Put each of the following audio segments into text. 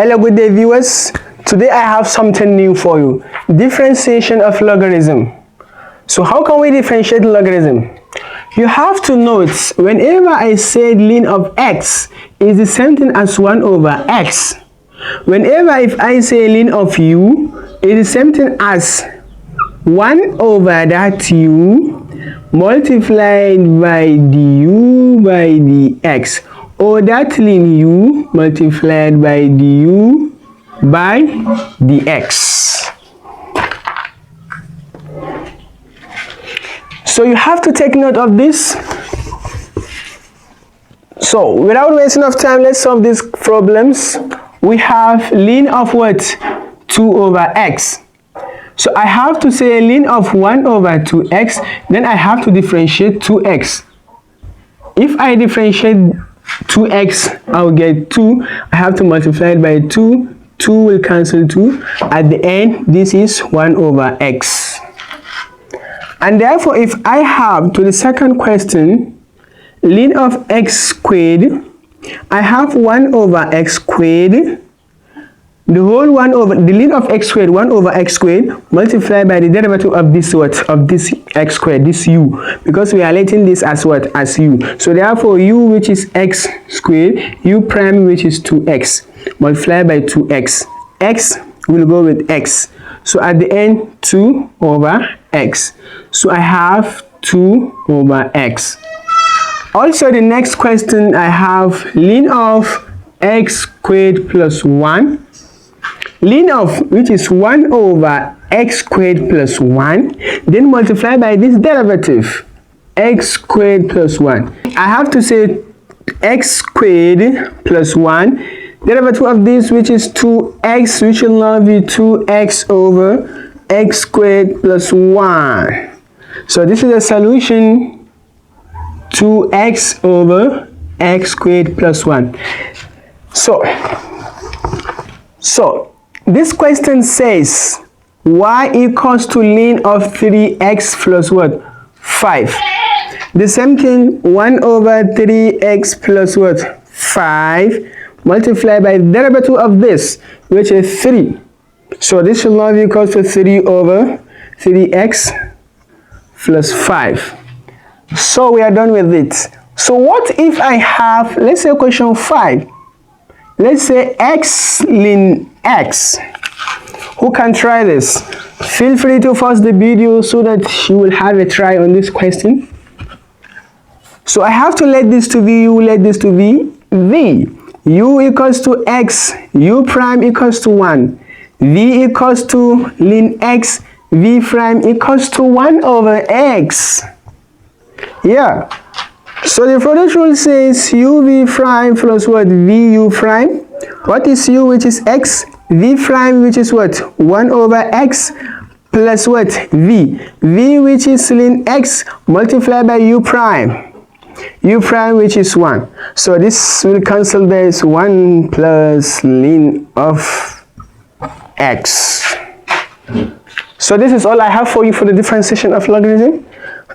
Hello, good day viewers. Today I have something new for you. Differentiation of logarithm. So how can we differentiate logarithm? You have to note, whenever I say ln of x is the same thing as 1 over x. Whenever if I say ln of u is the same thing as 1 over that u multiplied by du by dx, or that ln u multiplied by du by dx. So you have to take note of this. So without wasting of time, let's solve these problems. We have ln of what? 2 over x. So I have to say ln of 1 over 2x, then I have to differentiate 2x. If I differentiate 2x, I'll get 2. I have to multiply it by 2. 2 will cancel 2. At the end, this is 1 over x. And therefore, if I have to the second question, ln of x squared, I have 1 over x squared. The whole 1 over the ln of x squared, 1 over x squared, multiplied by the derivative of this what? Of this x squared, this u, because we are letting this as what? As u. So therefore, u which is x squared, u prime which is 2x, multiplied by 2x. X will go with x. So at the end, 2 over x. So I have 2 over x. Also, the next question, I have ln of x squared plus 1. Ln of which is 1 over x squared plus 1, then multiply by this derivative, x squared plus 1. I have to say x squared plus 1, derivative of this which is 2x, which will now be 2x over x squared plus 1. So this is a solution, 2x over x squared plus 1. So this question says y equals to ln of 3x plus what? 5. The same thing, 1 over 3x plus what? 5 multiplied by the derivative of this, which is 3. So this will now be equal to 3 over 3x plus 5. So we are done with it. So what if I have, let's say question 5. Let's say x ln x. Who can try this? Feel free to pause the video so that you will have a try on this question. So I have to let this to be u, let this to be v. U equals to x, u prime equals to 1. V equals to ln x, v prime equals to 1 over x. Yeah. So the product rule says uv prime plus what? Vu prime. What is u which is x? V prime which is what? 1 over x plus what? V. V which is ln x multiplied by u prime. U prime which is 1. So this will cancel this 1 plus ln of x. So this is all I have for you for the differentiation of logarithm.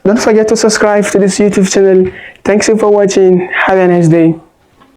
Don't forget to subscribe to this YouTube channel. Thanks you for watching. Have a nice day.